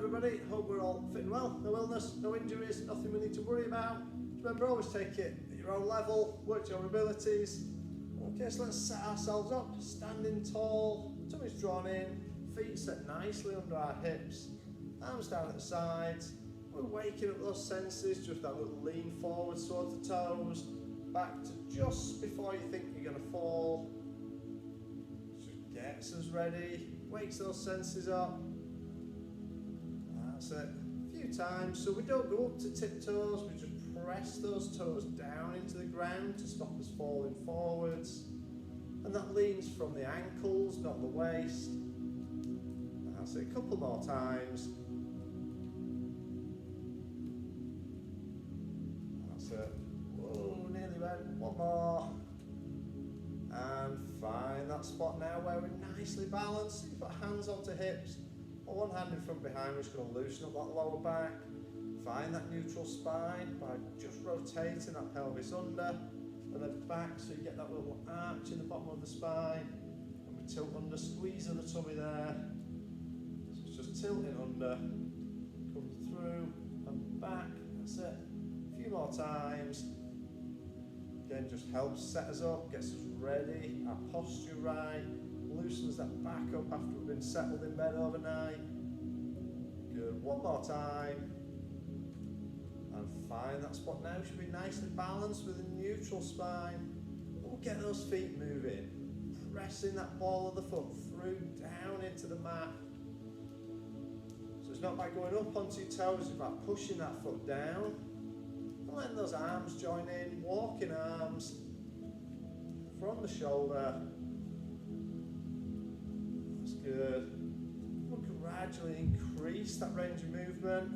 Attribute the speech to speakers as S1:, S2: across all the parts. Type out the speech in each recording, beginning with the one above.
S1: everybody, hope we're all fitting well, no illness, no injuries, nothing we need to worry about. Remember, always take it at your own level, work your abilities. Okay, so let's set ourselves up, standing tall, tummy's drawn in, feet set nicely under our hips, arms down at the sides. We're waking up those senses, just that little lean forward towards the toes, back to just before you think you're going to fall. Just gets us ready, wakes those senses up. That's it. A few times, so we don't go up to tiptoes, we just press those toes down into the ground to stop us falling forwards. And that leans from the ankles, not the waist. That's it, a couple more times. That's it. Whoa, nearly went. One more. And find that spot now where we're nicely balanced. You put hands onto hips. One hand in front behind, we're just going to loosen up that lower back. Find that neutral spine by just rotating that pelvis under and then back, so you get that little arch in the bottom of the spine. And we tilt under, squeeze of the tummy there. So it's just tilting under, come through and back. That's it. A few more times. Again, just helps set us up, gets us ready, our posture right. Loosens that back up after we've been settled in bed overnight. Good, one more time. And find that spot now, should be nicely balanced with a neutral spine. We'll get those feet moving. Pressing that ball of the foot through, down into the mat. So it's not by going up onto your toes, it's about pushing that foot down. And letting those arms join in, walking arms from the shoulder. Good. We'll gradually increase that range of movement.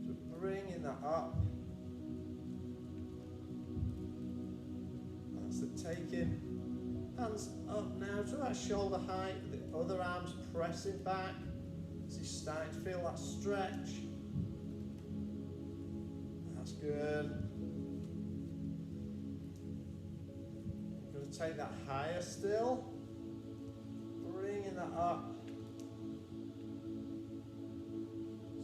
S1: So bringing that up. That's it, taking hands up now to that shoulder height, the other arms pressing back. So you're starting to feel that stretch. That's good. I'm going to take that higher still. Bringing that up.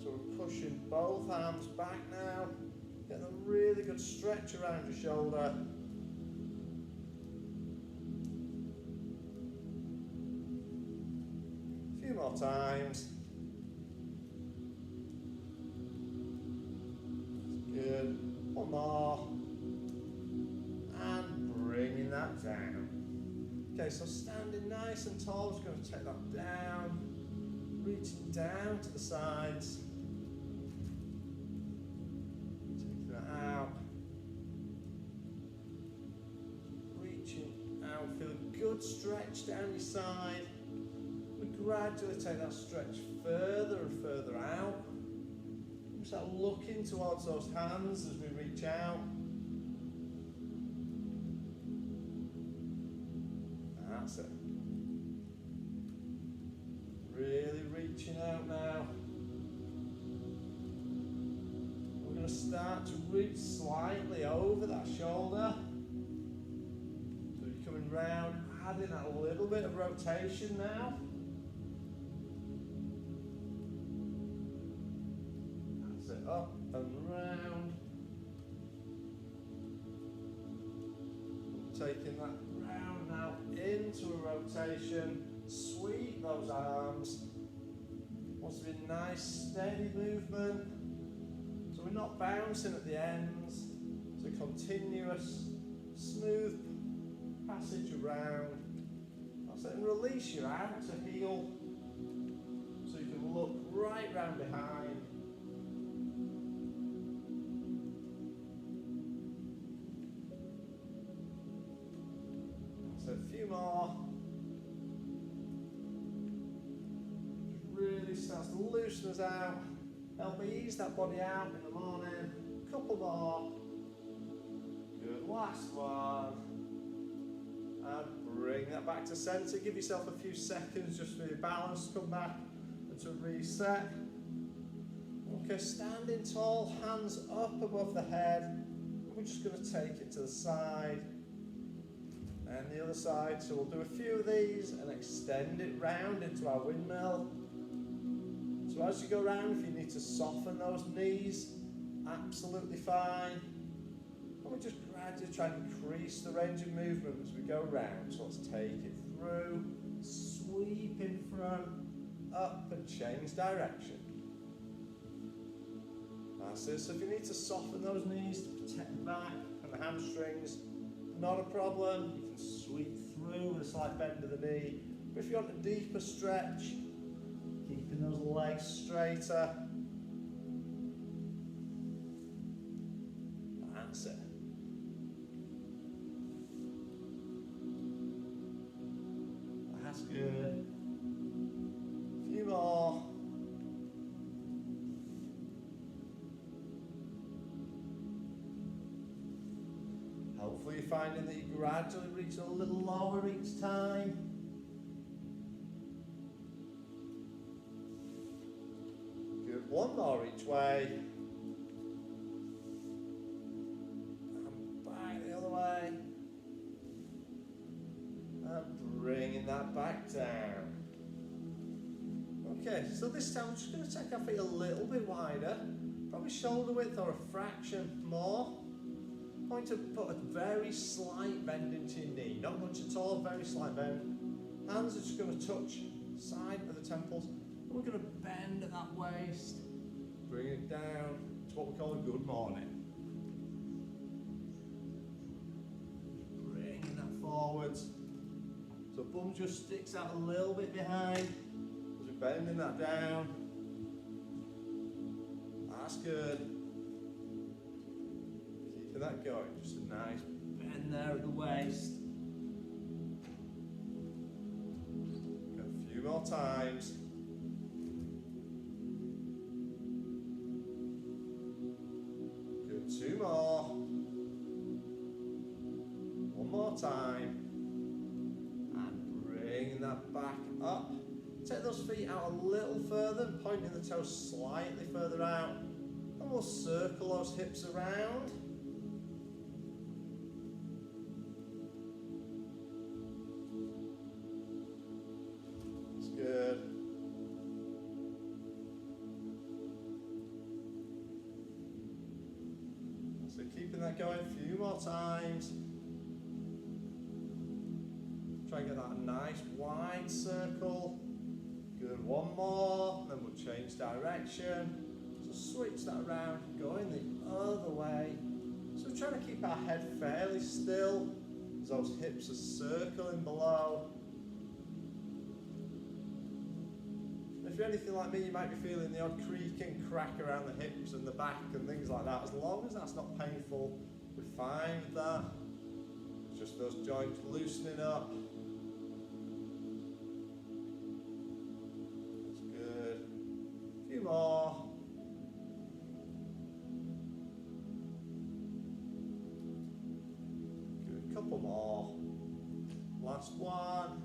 S1: So we're pushing both arms back now. Getting a really good stretch around your shoulder. A few more times. Good. One more. And bringing that down. Okay, so standing nice and tall, just going to take that down, reaching down to the sides, taking that out, reaching out, feel a good stretch down your side. We gradually take that stretch further and further out. We start looking towards those hands as we reach out. That's it. Really reaching out now. We're going to start to reach slightly over that shoulder. So you're coming round, adding that little bit of rotation now. That's it, up and round. Taking that round now into a rotation, sweep those arms. Wants to be a nice steady movement, so we're not bouncing at the ends. It's a continuous, smooth passage around. That's it, and release your outer heel, so you can look right round behind. A few more. Really starts to loosen us out. Help me ease that body out in the morning. A couple more. Good, last one. And bring that back to center. Give yourself a few seconds just for your balance to come back and to reset. Okay, standing tall, hands up above the head. We're just going to take it to the side. And the other side, so we'll do a few of these and extend it round into our windmill. So So as you go around, if you need to soften those knees, absolutely fine. And we just gradually try and increase the range of movement as we go round. So let's take it through, sweep in front, up and change direction. That's it. So if you need to soften those knees to protect the back and the hamstrings, not a problem. You can sweep through with a slight bend of the knee. But if you want a deeper stretch, keeping those legs straighter. That's it. That's good. A few more. Hopefully you're finding that you gradually reach a little lower each time. Good, one more each way. And back the other way. And bringing that back down. Okay, so this time we're just going to take our feet a little bit wider, probably shoulder width or a fraction more. I'm going to put a very slight bend into your knee, not much at all, very slight bend. Hands are just going to touch side of the temples, and we're going to bend at that waist, bring it down to what we call a good morning. Bringing that forwards, so bum just sticks out a little bit behind, as we're bending that down. That's good. That going, just a nice bend there at the waist. A few more times. Good, two more. One more time. And bringing that back up. Take those feet out a little further, pointing the toes slightly further out. And we'll circle those hips around. Keeping that going a few more times. Try and get that nice wide circle. Good, one more, then we'll change direction. So switch that around, going the other way. So we're trying to keep our head fairly still as those hips are circling below. If you're anything like me, you might be feeling the odd creak and crack around the hips and the back and things like that. As long as that's not painful, we're fine with that. It's just those joints loosening up. That's good. A few more. Good, couple more. Last one.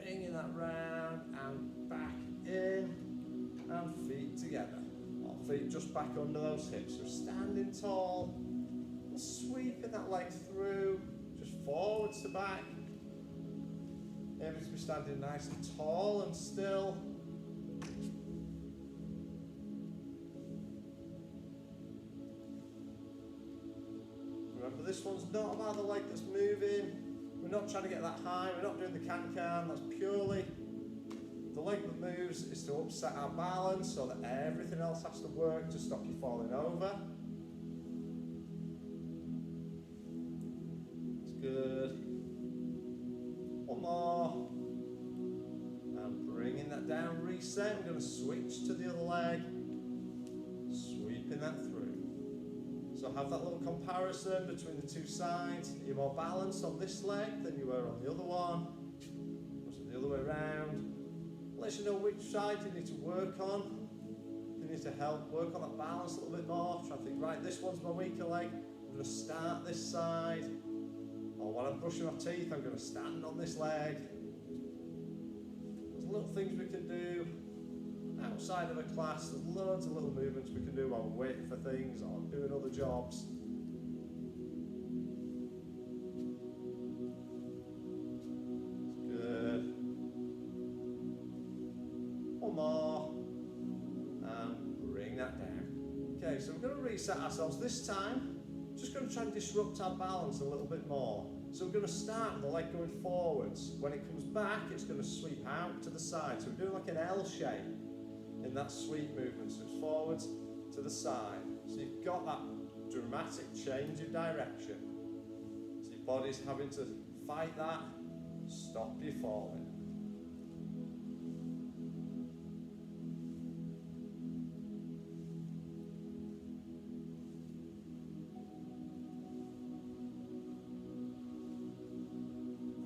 S1: Bringing that round and back in, and feet together. Our feet just back under those hips. So standing tall, and sweeping that leg through, just forwards to back. Aiming to be standing nice and tall and still. Remember, this one's not about the leg that's moving. We're not trying to get that high, we're not doing the can-can, that's purely the leg that moves is to upset our balance so that everything else has to work to stop you falling over. That's good. One more. And bringing that down, reset. We're going to switch to the other leg, sweeping that through. So have that little comparison between the two sides. You're more balanced on this leg than you were on the other one. So the other way around. Lets you know which side you need to work on. You need to help work on that balance a little bit more. Try to think, right, this one's my weaker leg. I'm going to start this side. Or when I'm brushing my teeth, I'm going to stand on this leg. There's little things we can do. Outside of a class, there's loads of little movements we can do while we're waiting for things or doing other jobs. Good. One more. Okay, so we're going to reset ourselves this time. Just going to try and disrupt our balance a little bit more. So we're going to start with the leg going forwards. When it comes back, it's going to sweep out to the side. So we're doing like an L shape in that sweep movement. So it's forwards to the side. So you've got that dramatic change of direction. So your body's having to fight that, stop you falling.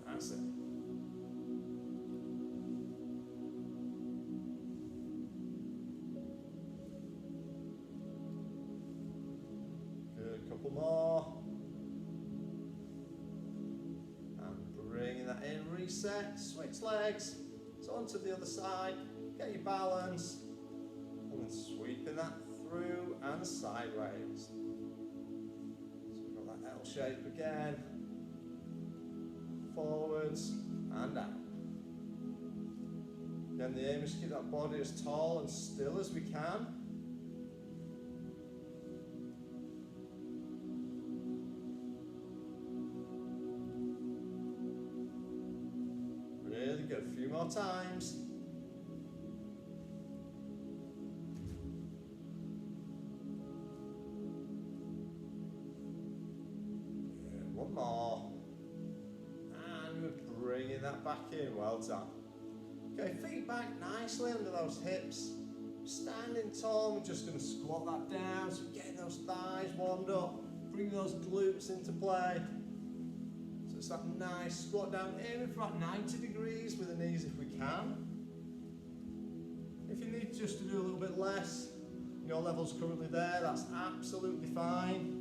S1: That's it. Good, couple more. And bringing that in, reset, switch legs. So onto the other side, get your balance, and then sweeping that through and sideways. So we've got that L shape again. Forwards and out. Again, the aim is to keep that body as tall and still as we can. Really good. A few more times. Good. One more. Bringing that back in, well done. Okay, feet back nicely under those hips. Standing tall, we're just going to squat that down, so getting those thighs warmed up, bring those glutes into play. So it's that nice squat down, aiming for about 90 degrees with the knees if we can. If you need just to do a little bit less, your level's currently there, that's absolutely fine.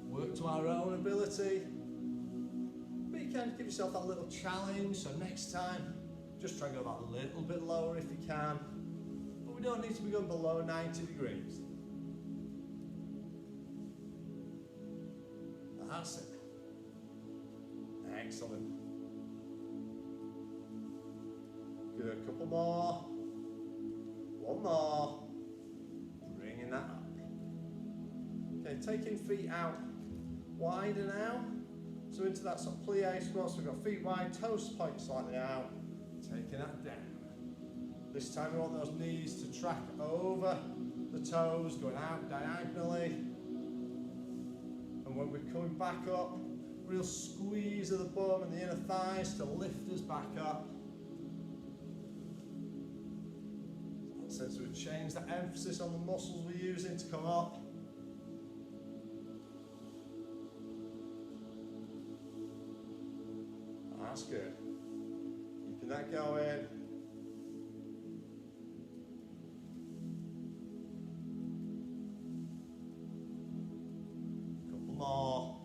S1: Work to our own ability. You can give yourself that little challenge, so next time just try and go that little bit lower if you can, but we don't need to be going below 90 degrees. That's it. Excellent. Good, couple more. One more. Bringing that up. Okay, taking feet out wider now. So into that sort of plie squat, so we've got feet wide, toes point slightly out, taking that down. This time we want those knees to track over the toes, going out diagonally. And when we're coming back up, real squeeze of the bum and the inner thighs to lift us back up. So we change that emphasis on the muscles we're using to come up. That's good. Keeping that going. Couple more.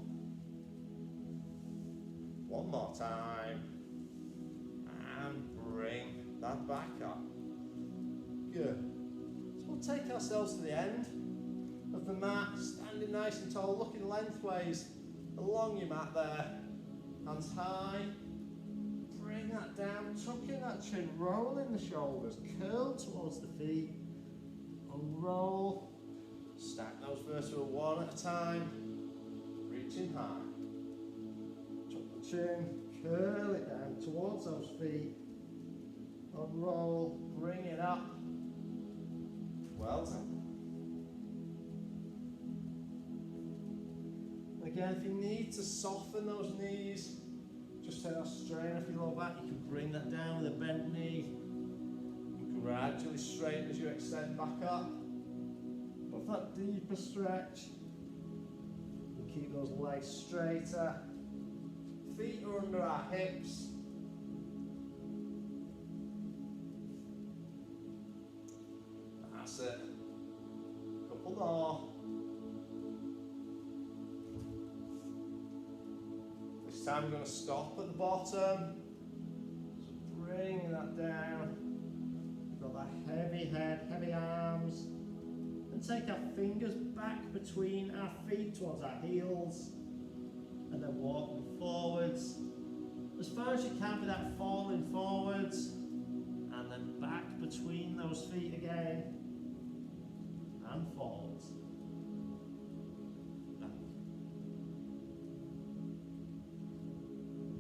S1: One more time. And bring that back up. Good. So we'll take ourselves to the end of the mat, standing nice and tall, looking lengthways along your mat there. Hands high. Bring that down, tucking that chin, rolling the shoulders, curl towards the feet, unroll, stack those vertebrae one at a time, reaching high, tuck the chin, curl it down towards those feet, unroll, bring it up, well done. Again, if you need to soften those knees, just take that strain off your lower back. You can bring that down with a bent knee. You gradually straighten as you extend back up. But for that deeper stretch, you keep those legs straighter. Feet are under our hips. That's it. Couple more. Time we're going to stop at the bottom, so bringing that down. We've got that heavy head, heavy arms, and take our fingers back between our feet towards our heels, and then walking forwards as far as you can without falling forwards, and then back between those feet again, and forwards. Back.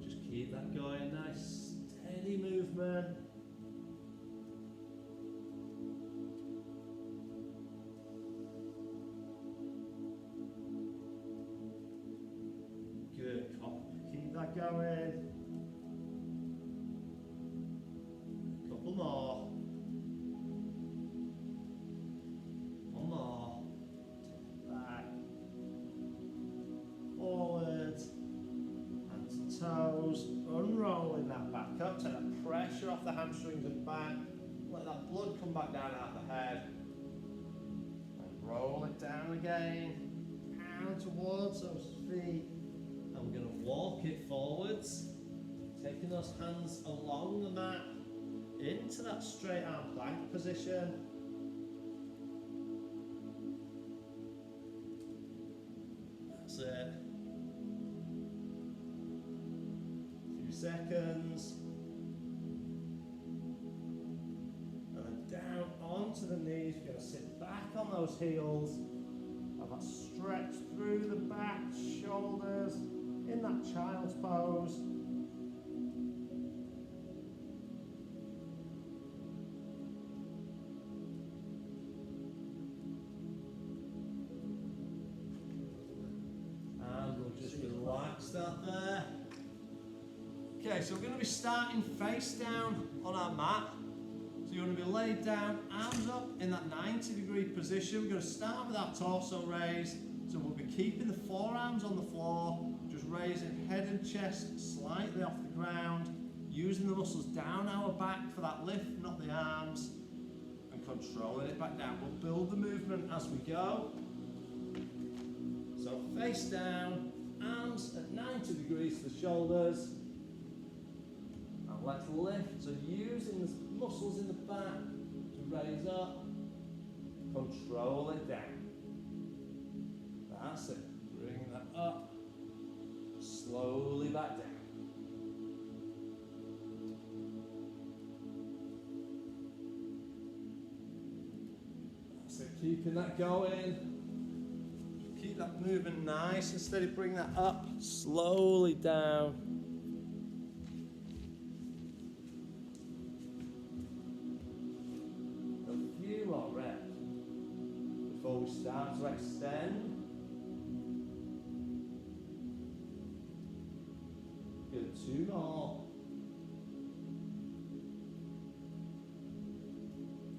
S1: Just keep that going, nice steady movement. Good, keep that going. Couple more. One more. Back. Forward. Hands to toes. Unrolling that back up. Take that pressure off the hamstrings and back. Let that blood come back down out the head. And roll it down again. Down towards those feet. And we're going to walk it forwards. Taking those hands along the mat. Into that straight arm plank position. That's it. A few seconds. And then down onto the knees. You're going to sit back on those heels. Have that stretch through the back, shoulders, in that child's pose. Relax that there. Okay, so we're going to be starting face down on our mat. So you're going to be laid down, arms up in that 90-degree position. We're going to start with our torso raise. So we'll be keeping the forearms on the floor, just raising head and chest slightly off the ground, using the muscles down our back for that lift, not the arms, and controlling it back down. We'll build the movement as we go. So face down. Arms at 90 degrees to the shoulders. And let's lift. So using the muscles in the back to raise up. Control it down. That's it. Bring that up. Slowly back down. That's it. Keeping that going. Keep that movement nice and steady. Bring that up, slowly down. A few more reps before we start to extend. Good, 2 more.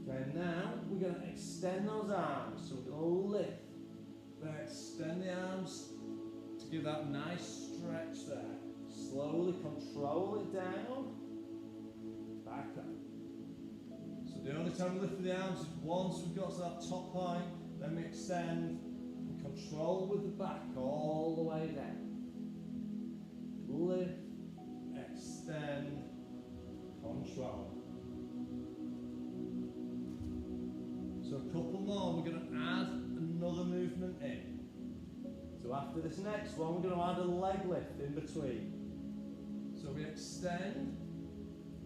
S1: Okay, now we're going to extend those arms. So we're going to lift. Extend the arms to give that nice stretch there. Slowly control it down. Back up. So the only time we lift the arms is once we've got to that top point, then we extend and control with the back all the way down. Lift, extend, control. So a couple more, we're going to add another movement in. So after this next one, we're going to add a leg lift in between. So we extend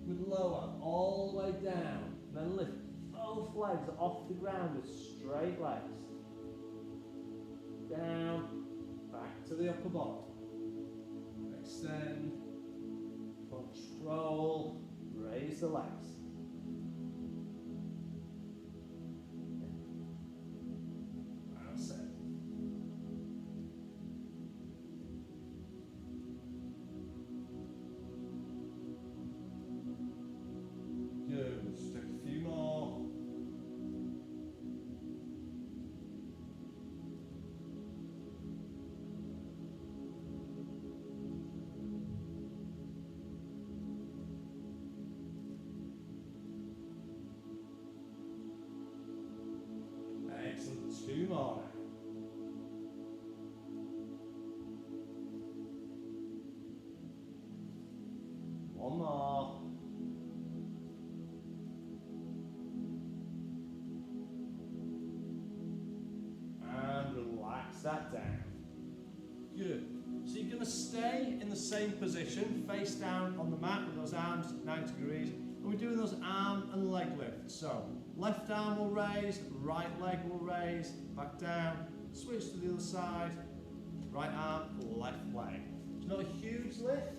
S1: with lower all the way down, and then lift both legs off the ground with straight legs. Down, back to the upper body. Extend, control, raise the legs. Excellent, 2 more. One more. And relax that down. Good. So you're going to stay in the same position, face down on the mat with those arms at 90 degrees. And we're doing those arm and leg lifts. So left arm will raise, right leg will raise, back down, switch to the other side, right arm, left leg. It's not a huge lift,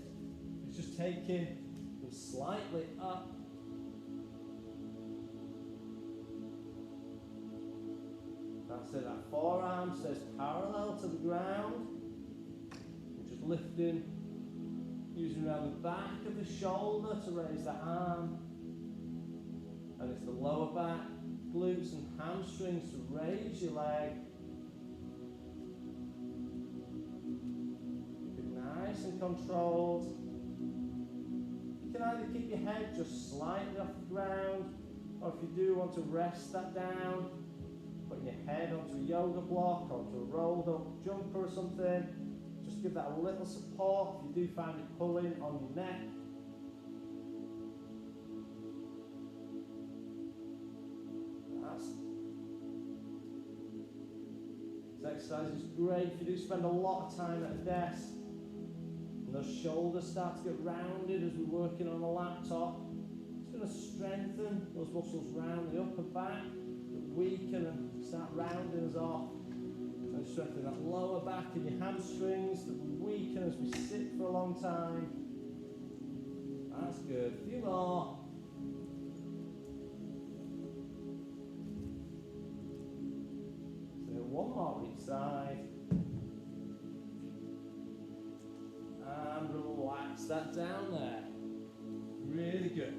S1: it's just taking them slightly up. That's it, that forearm stays parallel to the ground. We're just lifting, using around the back of the shoulder to raise the arm. And it's the lower back, glutes and hamstrings to raise your leg. Keep it nice and controlled. You can either keep your head just slightly off the ground, or if you do want to rest that down, putting your head onto a yoga block, onto a rolled up jumper or something, just give that a little support if you do find it pulling on your neck. This exercise is great if you do spend a lot of time at a desk and those shoulders start to get rounded as we're working on a laptop. It's going to strengthen those muscles round the upper back, weaken and start rounding us off, and strengthen that lower back and your hamstrings that we weaken as we sit for a long time. That's good. A few more. So one more each side. And relax that down there. Really good.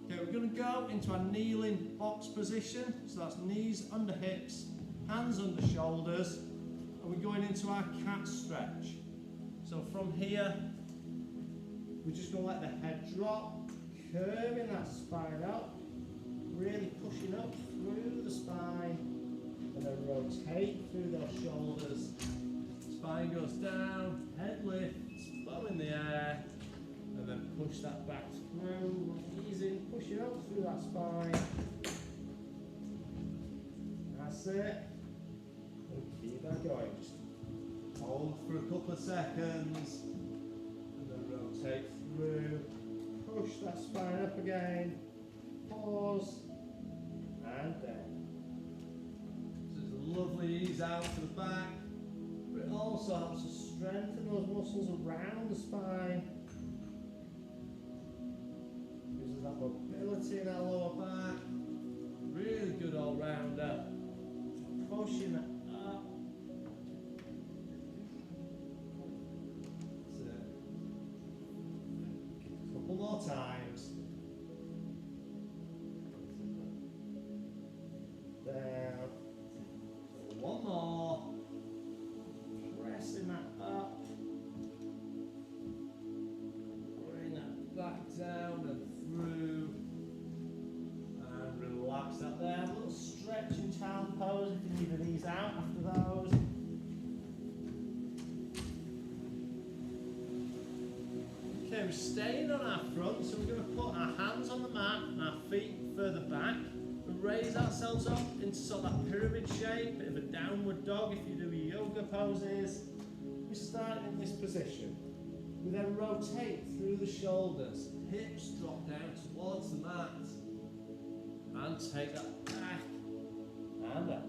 S1: Okay, we're going to go into our kneeling box position. So that's knees under hips, hands under shoulders, and we're going into our cat stretch. So from here, we're just going to let the head drop, curving that spine up, really pushing up through the spine, and then rotate through those shoulders. Spine goes down, head lifts, bow in the air, and then push that back through, easing, pushing up through that spine. That's it. And keep that going. Just hold for a couple of seconds, and then rotate through, push that spine up again, pause, and down. So it's a lovely ease out to the back, but it also helps us strengthen those muscles around the spine. Gives us that mobility in our lower back. Really good all rounder. Pushing it up. That's it. A couple more times. Down. So one more. Pressing that up. Bring that back down and through. And relax that there. A little stretch in child pose if you need to ease out after those. Okay, we're staying on our front, so we're going to put our hands on the mat and our feet further back. And raise ourselves up into sort of that pyramid shape, bit of a downward dog if you do your yoga poses. We start in this position. We then rotate through the shoulders, hips drop down towards the mat, and take that back and up.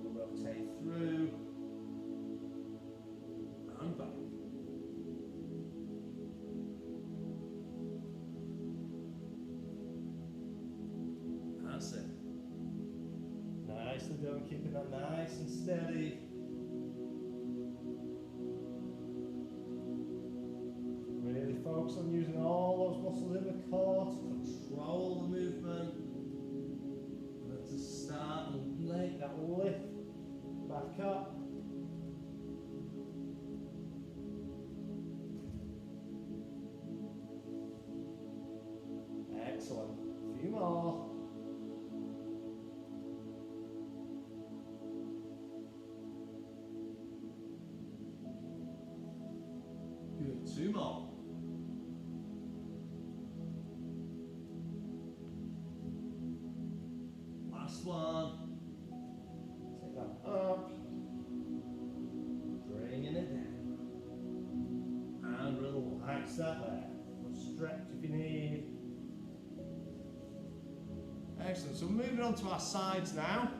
S1: We'll rotate through and back. That's it. Nicely done, keeping that nice and steady. Really focus on using all those muscles in the core to control the movement. And then to start and make that lift back up. Excellent. A few more. Good. Two more. Last one. Take that up. Bringing it down. And relax that there. stretch if you need. Excellent. So moving on to our sides now.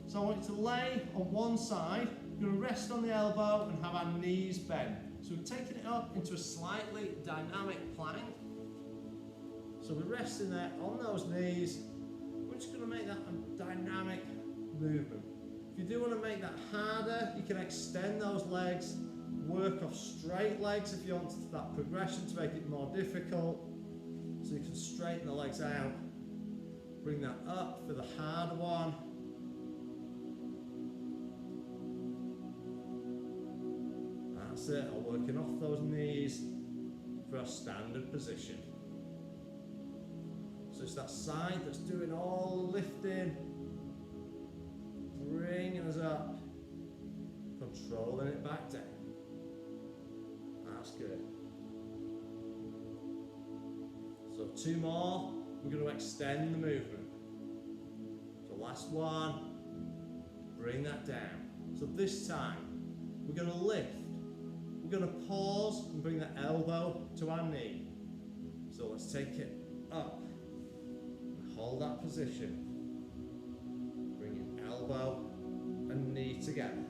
S1: So I want you to lay on one side. We're going to rest on the elbow and have our knees bent. So we're taking it up into a slightly dynamic plank. So we're resting there on those knees. We're just going to make that a dynamic movement. If you do want to make that harder, you can extend those legs, work off straight legs if you want that progression to make it more difficult. So you can straighten the legs out, bring that up for the harder one. That's it, I'm working off those knees for a standard position. So it's that side that's doing all the lifting, bringing us up, controlling it back down. That's good. So 2 more, we're going to extend the movement. So last one, bring that down. So this time, we're going to lift. We're going to pause and bring the elbow to our knee. So let's take it up and hold that position. Bringing elbow and knee together.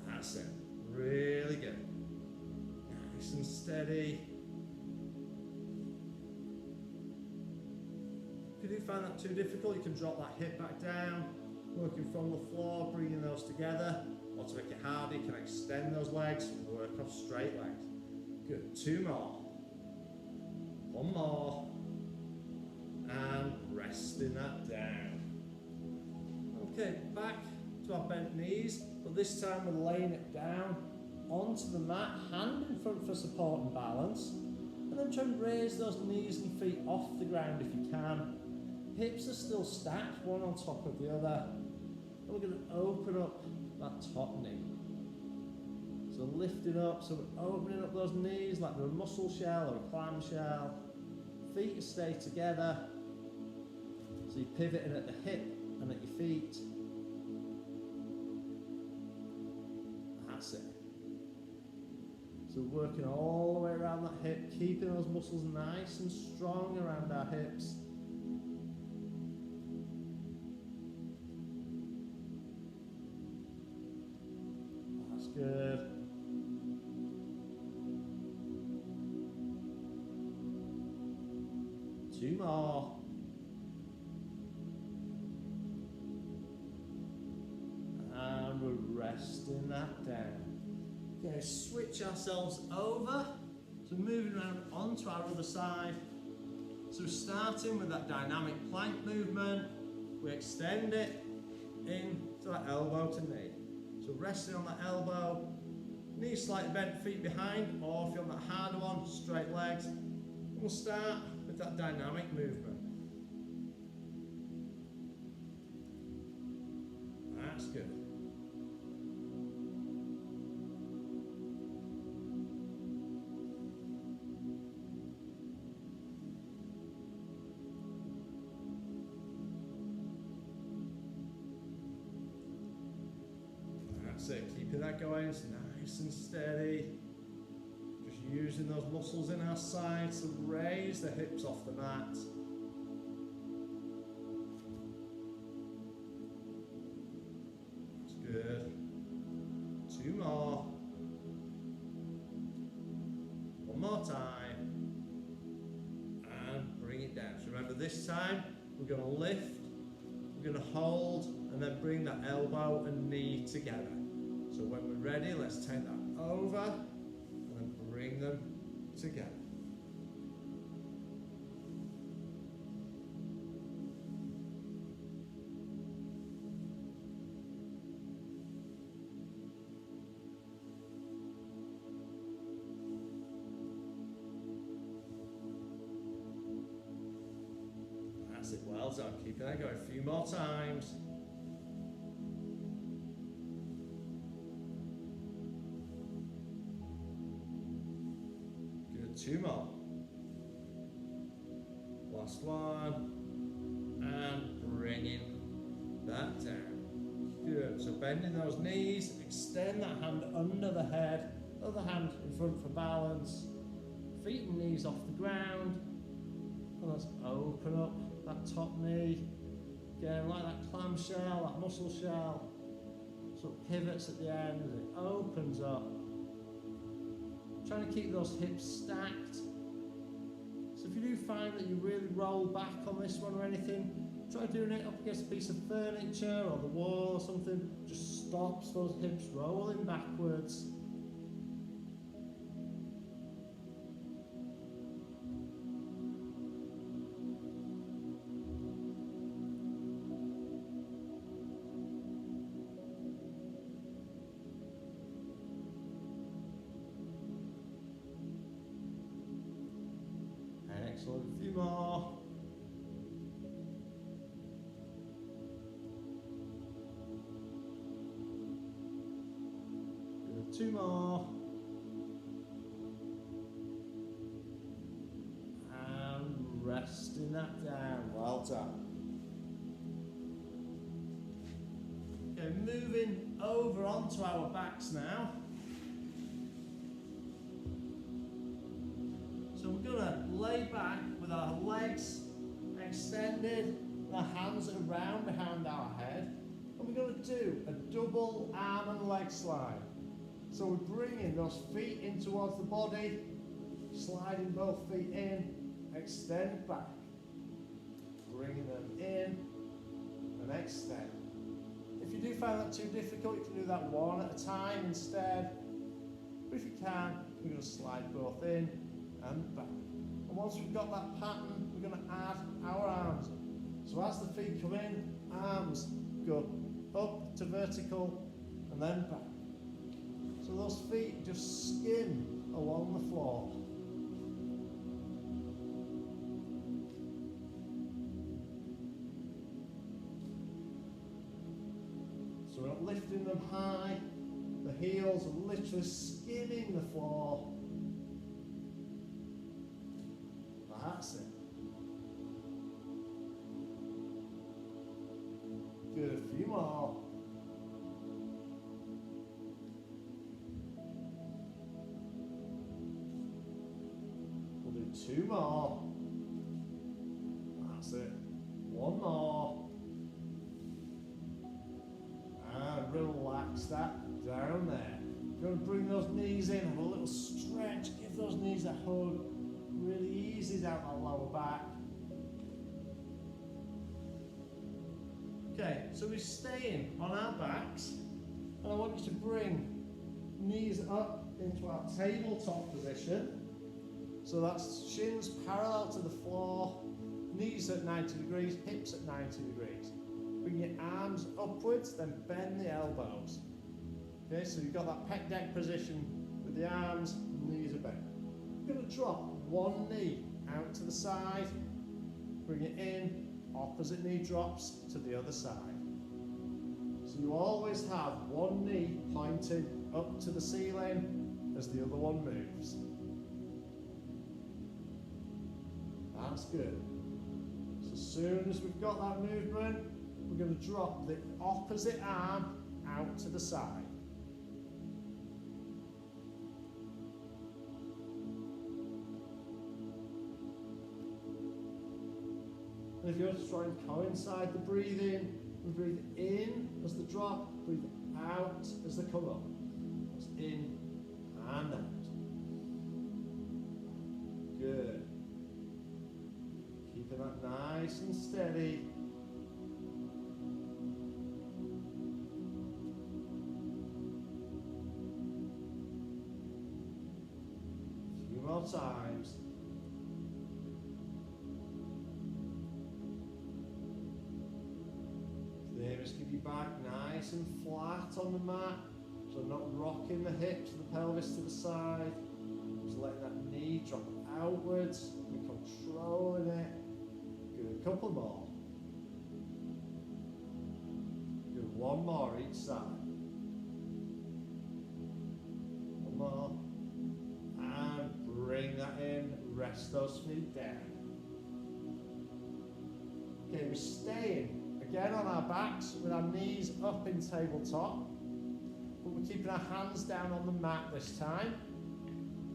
S1: That's it. Really good. Nice and steady. If you do find that too difficult, you can drop that hip back down, working from the floor, bringing those together. Or to make it harder, you can extend those legs and work off straight legs. Good. 2 more. 1 more. And resting that down. Okay, back to our bent knees, but this time we're laying it down onto the mat, hand in front for support and balance, and then try and raise those knees and feet off the ground if you can. Hips are still stacked, one on top of the other, and we're going to open up that top knee. So lifting up, so we're opening up those knees like they're a mussel shell or a clam shell. Feet stay together, so you're pivoting at the hip and at your feet. That's it. So working all the way around that hip, keeping those muscles nice and strong around our hips. That's good. Two more. And we're resting that down. Okay, switch ourselves over. So moving around onto our other side. So starting with that dynamic plank movement, we extend it in to that elbow to knee. So resting on that elbow, knees slightly bent, feet behind, or if you're on that harder one, straight legs. And we'll start with that dynamic movement. That's good. That's it, keeping that going, it's nice and steady. Just using those muscles in our sides to raise the hips off the mat. That's good. 2 more. 1 more time. And bring it down. So remember, this time we're going to lift, we're going to hold, and then bring that elbow and knee together. So when we're ready, let's take that over and then bring them together. That's it, well done. Keeping that going a few more times. Good, 2 more. Last one. And bringing that down. Good. Good, so bending those knees, extend that hand under the head, other hand in front for balance, feet and knees off the ground, and let's open up that top knee, again like that clamshell, that muscle shell, so it pivots at the end as it opens up, trying to keep those hips stacked. So if you do find that you really roll back on this one or anything, try doing it up against a piece of furniture or the wall or something, just stops those hips rolling backwards. Excellent, a few more. Good, 2 more. And resting that down, well done. Okay, moving over onto our backs now. So we're going to lay back with our legs extended, our hands around behind our head, and we're going to do a double arm and leg slide. So we're bringing those feet in towards the body, sliding both feet in, extend back, bringing them in and extend. If you do find that too difficult, you can do that one at a time instead, but if you can, we're going to slide both in and back. And once we've got that pattern, we're going to add our arms. So as the feet come in, arms go up to vertical and then back. So those feet just skim along the floor. So we're not lifting them high, the heels are literally skimming the floor. That's it. Good, a few more. We'll do 2 more. That's it. 1 more. And relax that down there. You're going to bring those knees in, have a little stretch, give those knees a hug. Really eases out that lower back. Okay, so we're staying on our backs, and I want you to bring knees up into our tabletop position. So that's shins parallel to the floor, knees at 90 degrees, hips at 90 degrees. Bring your arms upwards, then bend the elbows. Okay, so you've got that pec deck position with the arms, knees are bent. You're going to drop one knee out to the side, bring it in, opposite knee drops to the other side. So you always have one knee pointing up to the ceiling as the other one moves. That's good. So as soon as we've got that movement, we're going to drop the opposite arm out to the side. And if you want to try and coincide the breathing, we breathe in as the drop, breathe out as the come up. That's in and out. Good. Keeping that nice and steady. A few more times. Just keep your back nice and flat on the mat, so not rocking the hips, the pelvis to the side. Just letting that knee drop outwards and controlling it. Good, couple more. Good, 1 more each side. 1 more. And bring that in, rest those feet down. Okay, we're staying again on our backs with our knees up in tabletop, but we're keeping our hands down on the mat this time.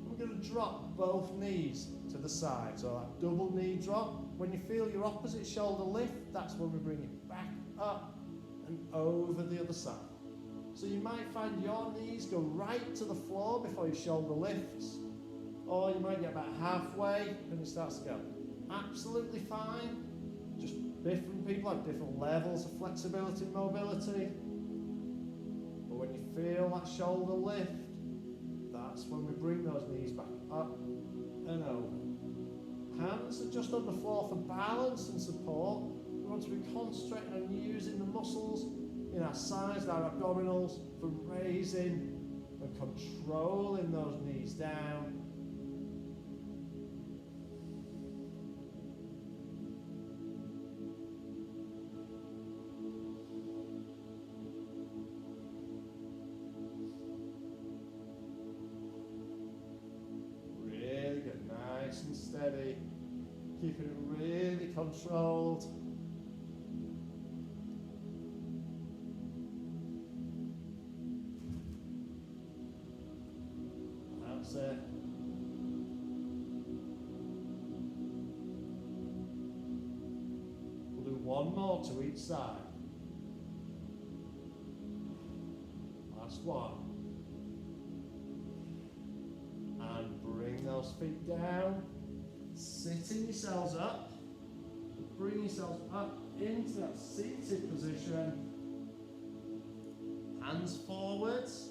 S1: We're going to drop both knees to the side, so that double knee drop. When you feel your opposite shoulder lift, that's when we bring it back up and over the other side. So you might find your knees go right to the floor before your shoulder lifts, or you might get about halfway and it starts to go. Absolutely fine. Just different people have different levels of flexibility and mobility. But when you feel that shoulder lift, that's when we bring those knees back up and over. Hands are just on the floor for balance and support. We want to be concentrating on using the muscles in our sides, our abdominals, for raising and controlling those knees down. Really good, nice and steady, keeping it really controlled. That's it. We'll do one more to each side. Last one. And bring those feet down. Sitting yourselves up. Bring yourselves up into that seated position. Hands forwards.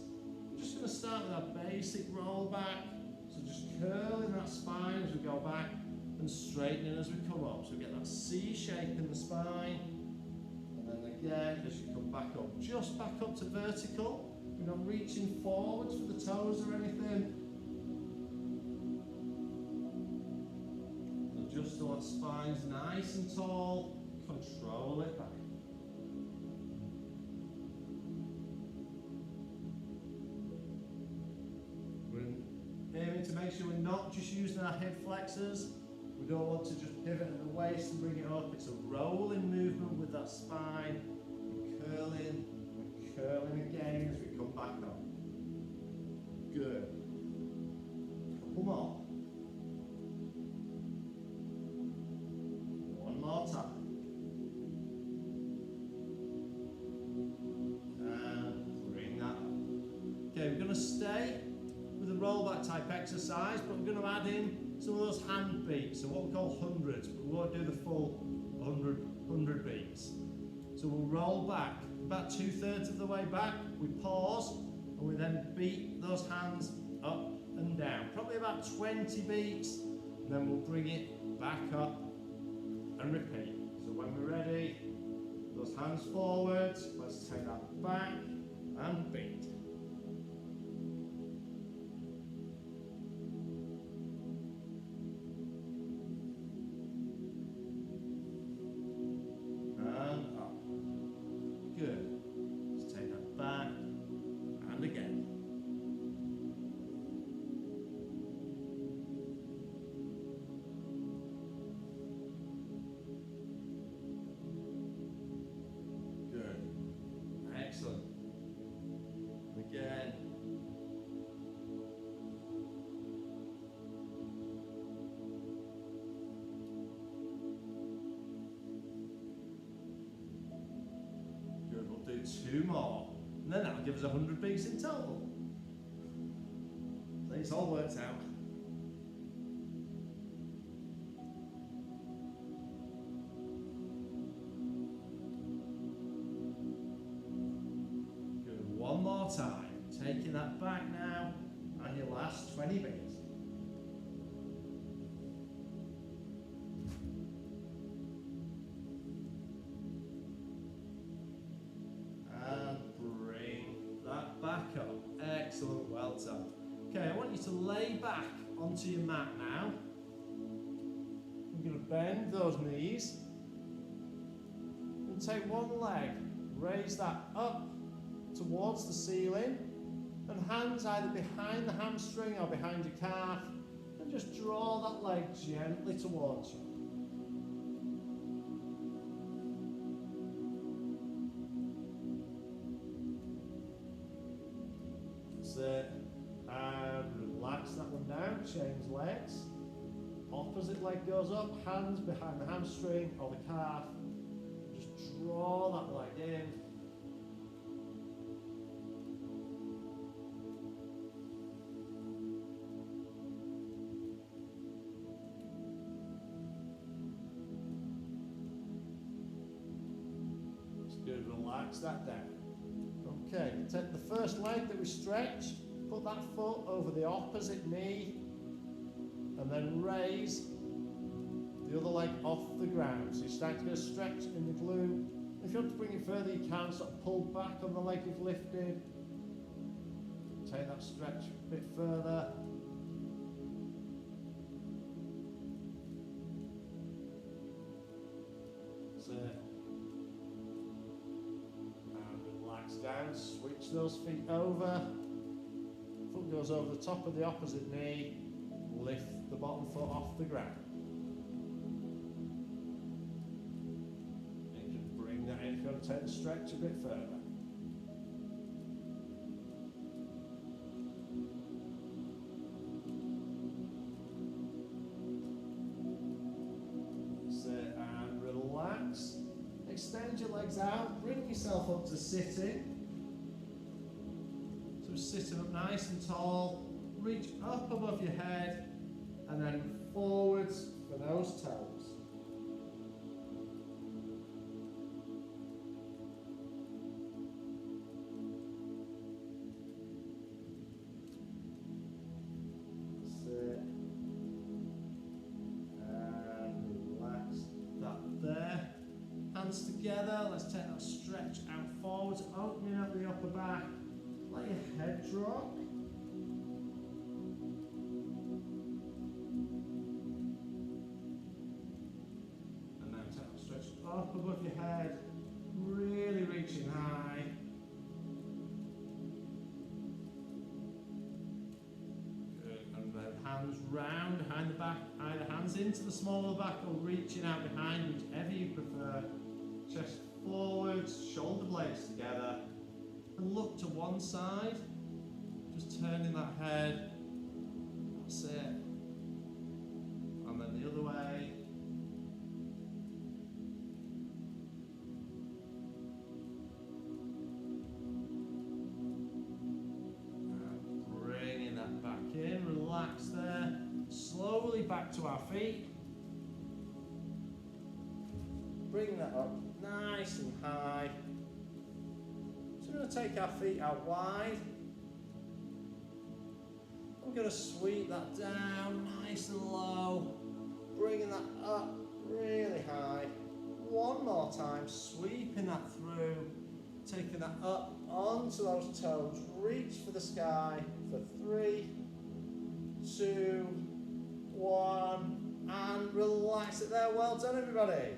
S1: We're just going to start with our basic roll back. So just curling that spine as we go back and straightening as we come up. So we get that C shape in the spine. And then again, as you come back up, just back up to vertical. We're not reaching forwards for the toes or anything. Just so that spine's nice and tall. Control it back. We're aiming to make sure we're not just using our hip flexors. We don't want to just pivot at the waist and bring it up. It's a rolling movement with that spine. And curling again as we come back up. Good. Couple more. One more time. And bring that up. Okay, we're going to stay with a roll back type exercise, but we're going to add in some of those hand beats, so what we call hundreds, but we won't do the full 100 beats. So we'll roll back, about 2/3 of the way back, we pause, and we then beat those hands up and down. Probably about 20 beats, and then we'll bring it back up and repeat. So when we're ready, those hands forwards, let's take that back and beat. And up. Good. Let's take that back and again. Good. Excellent. Again. Good. We'll do 2 more. And then that'll give us 100 beats in total. So it's all worked out. Good. One more time. Taking that back now, and your last 20 beats. And bring that back up. Excellent, well done. Okay, I want you to lay back onto your mat now. We're going to bend those knees and take one leg, raise that up towards the ceiling, and hands either behind the hamstring or behind your calf, and just draw that leg gently towards you.
S2: and down, change legs. Opposite leg goes up, hands behind the hamstring or the calf. Just draw that leg in. It's good, relax that down. Okay, take the first leg that we stretched, put that foot over the opposite knee, and then raise the other leg off the ground. So you start to get a stretch in the glute. If you want to bring it further, you can sort of pull back on the leg you've lifted. Take that stretch a bit further. That's it. And relax down, switch those feet over. Foot goes over the top of the opposite knee. Lift the bottom foot off the ground. And you can bring that in if you want to take the stretch a bit further. That's it, and relax. Extend your legs out, bring yourself up to sitting. So sitting up nice and tall. Reach up above your head and then forwards for those toes. That's it. And relax that there. Hands together. Let's take that stretch out forwards, opening up the upper back. Let your head drop. Up above your head, really reaching high. Good, and then hands round behind the back, either hands into the small of the back or reaching out behind, whichever you prefer. Chest forwards, shoulder blades together, and look to one side, just turning that head, that's it. And then the other way. Relax there, slowly back to our feet. Bring that up nice and high. So we're going to take our feet out wide. I'm going to sweep that down nice and low, bringing that up really high. One more time, sweeping that through, taking that up onto those toes. Reach for the sky for 3, 2, 1, and relax it there. Well done, everybody.